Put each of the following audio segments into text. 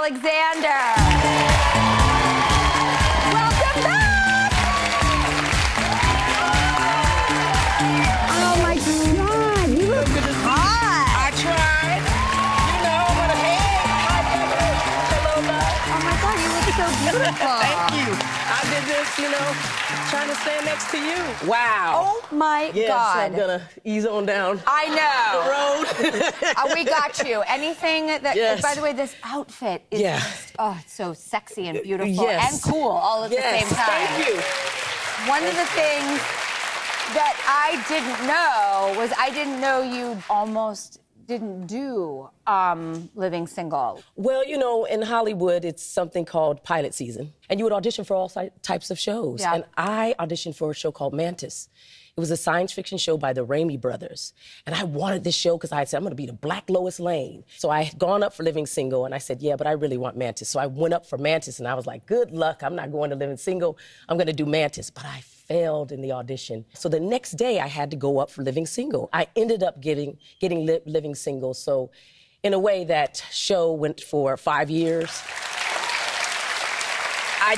Alexander. Welcome back. Oh my God, you look hot. I tried. You know, what a hey. Hello, love. Oh my God, you look so beautiful. Thank you. I did this, you know, trying to stand next to you. Wow. Oh my yes, God. I'm gonna ease on down I know. the road. We got you. Anything that, Yes. by the way, this outfit is Yeah. just, oh, it's so sexy and beautiful Yes. and cool all at the Yes, same time. thank you. One of the things that I didn't know was I didn't know you almost didn't do Living Single. Well, you know, in Hollywood, it's something called pilot season. And you would audition for all types of shows. Yeah. And I auditioned for a show called Mantis. It was a science fiction show by the Raimi brothers. And I wanted this show because I had said, I'm going to be the Black Lois Lane. So I had gone up for Living Single, and I said, yeah, but I really want Mantis. So I went up for Mantis, and I was like, good luck. I'm not going to Living Single. I'm going to do Mantis. But I failed in the audition. So the next day, I had to go up for Living Single. I ended up getting Living Single. So in a way, that show went for 5 years. I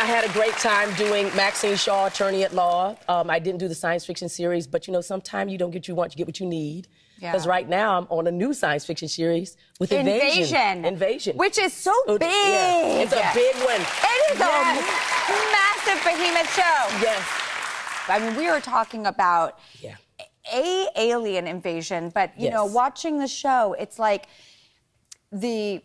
had a great time doing Maxine Shaw, Attorney at Law. I didn't do the science fiction series, but you know, sometimes you don't get what you want, you get what you need. Because right now I'm on a new science fiction series with Invasion. Which is so big. Yeah, it's a big one. It is a massive behemoth show. Yes. I mean, we were talking about Yeah. alien invasion, but you know, Yes. watching the show, it's like this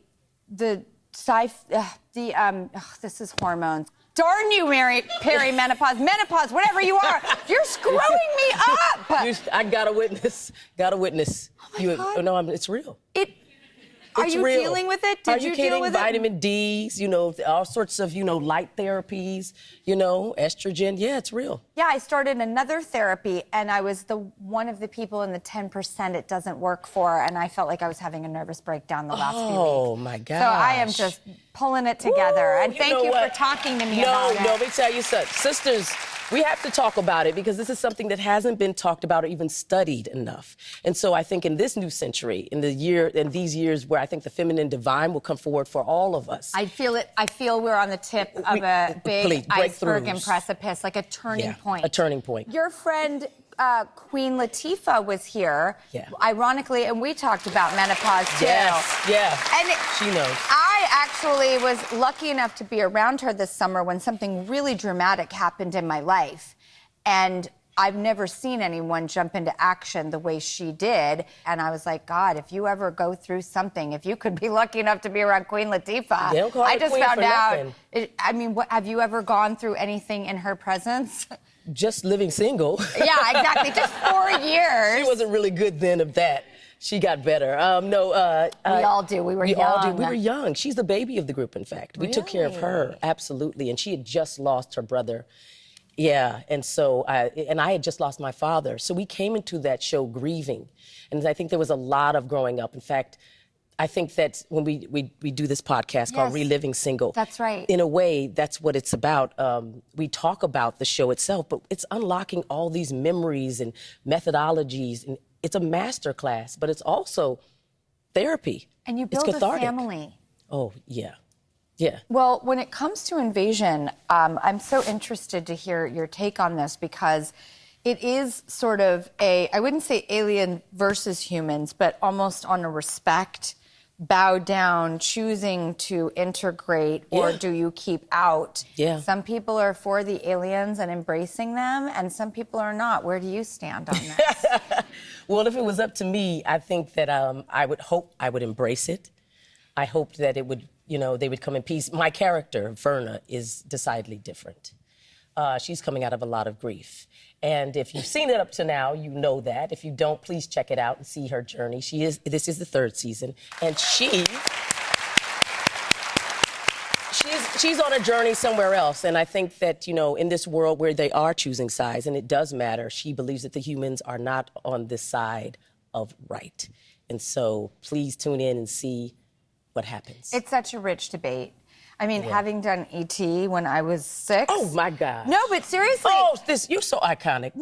is hormones. Darn you, menopause, whatever you are, you're screwing me up. I gotta witness. Oh my God. No, it's real. Are It's you real. dealing with it? Are Did you you kidding? deal with Vitamin D's, you know, all sorts of, you know, light therapies, you know, estrogen. Yeah, it's real. Yeah, I started another therapy, and I was one of the people in the 10% it doesn't work for, and I felt like I was having a nervous breakdown the last few weeks. Oh, my gosh. So I am just pulling it together. Woo, and thank you for talking to me about it. No, let me tell you something. Sisters, we have to talk about it because this is something that hasn't been talked about or even studied enough. And so I think in this new century, in these years where I think the feminine divine will come forward for all of us. I feel it. I feel we're on the tip of a big iceberg and precipice, like a turning point. A turning point. Your friend Queen Latifah was here, ironically, and we talked about menopause too. Yes, yeah. And she knows. I actually was lucky enough to be around her this summer when something really dramatic happened in my life. And I've never seen anyone jump into action the way she did. And I was like, God, if you ever go through something, if you could be lucky enough to be around Queen Latifah. They don't call her I just Queen found for out. nothing. Have you ever gone through anything in her presence? Just living single. Yeah, exactly. Just 4 years. She wasn't really good then of that. She got better. We all do. We were young. All do. We were young. She's the baby of the group, in fact. We took care of her, absolutely. And she had just lost her brother. Yeah, and so, I had just lost my father. So we came into that show grieving. And I think there was a lot of growing up. In fact, I think that when we do this podcast called ReLiving Single. That's right. In a way, that's what it's about. We talk about the show itself, but it's unlocking all these memories and methodologies. And it's a master class, but it's also therapy. And you build a family. Oh, yeah. Yeah. Well, when it comes to invasion, I'm so interested to hear your take on this because it is sort of I wouldn't say alien versus humans, but almost on a respect, bow down, choosing to integrate, or do you keep out? Yeah. Some people are for the aliens and embracing them, and some people are not. Where do you stand on this? Well, if it was up to me, I think that I would hope I would embrace it. I hoped that it would, you know, they would come in peace. My character, Verna, is decidedly different. She's coming out of a lot of grief. And if you've seen it up to now, you know that. If you don't, please check it out and see her journey. This is the 3rd season. And she's on a journey somewhere else. And I think that, you know, in this world where they are choosing sides, and it does matter, she believes that the humans are not on this side of right. And so please tune in and see what happens. It's such a rich debate. I mean, having done E.T. when I was 6. Oh, my God. No, but seriously. Oh, you're so iconic.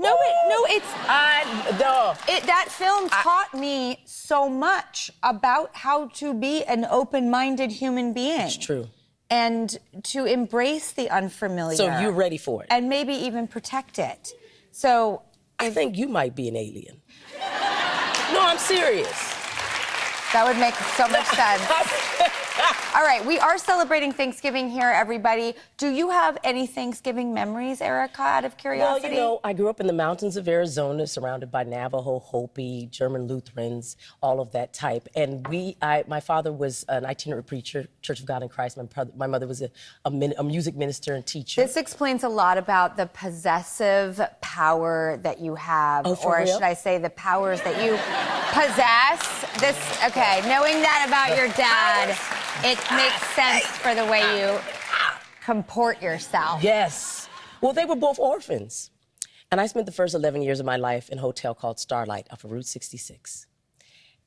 That film taught me so much about how to be an open-minded human being. It's true. And to embrace the unfamiliar. So you're ready for it. And maybe even protect it. So I think you might be an alien. No, I'm serious. That would make so much sense. All right, we are celebrating Thanksgiving here, everybody. Do you have any Thanksgiving memories, Erika, out of curiosity? Well, I grew up in the mountains of Arizona, surrounded by Navajo, Hopi, German Lutherans, all of that type. And my father was an itinerant preacher, Church of God in Christ. My mother was a music minister and teacher. This explains a lot about the possessive power that you have, or should I say the powers that you possess. Knowing that about your dad, it makes sense for the way you comport yourself. Yes. Well, they were both orphans. And I spent the first 11 years of my life in a hotel called Starlight off of Route 66.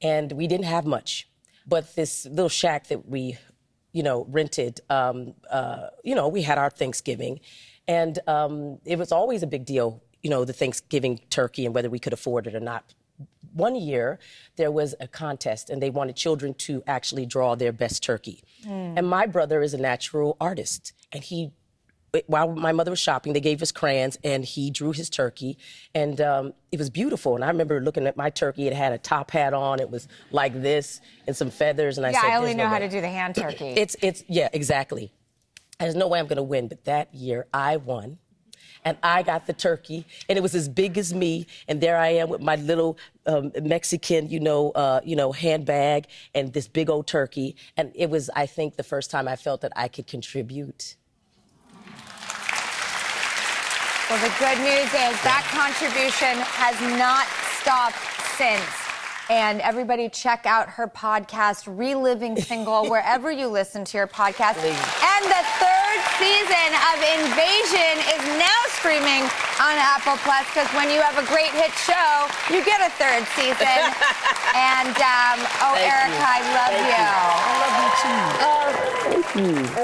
And we didn't have much. But this little shack that we, rented, we had our Thanksgiving. And it was always a big deal, the Thanksgiving turkey and whether we could afford it or not. One year, there was a contest, and they wanted children to actually draw their best turkey. And my brother is a natural artist, and while my mother was shopping, they gave us crayons, and he drew his turkey, and it was beautiful. And I remember looking at my turkey. It had a top hat on. It was like this, and some feathers, and I said, I only know how to do the hand turkey. Yeah, exactly. There's no way I'm going to win, but that year, I won. And I got the turkey, and it was as big as me. And there I am with my little Mexican, handbag and this big old turkey. And it was, I think, the first time I felt that I could contribute. Well, the good news is that contribution has not stopped since. And everybody check out her podcast, ReLiving Single, wherever you listen to your podcast. Please. And the third season of Invasion is now streaming on Apple Plus, because when you have a great hit show, you get a third season. And, Erika, I love you. I love you too. Thank you.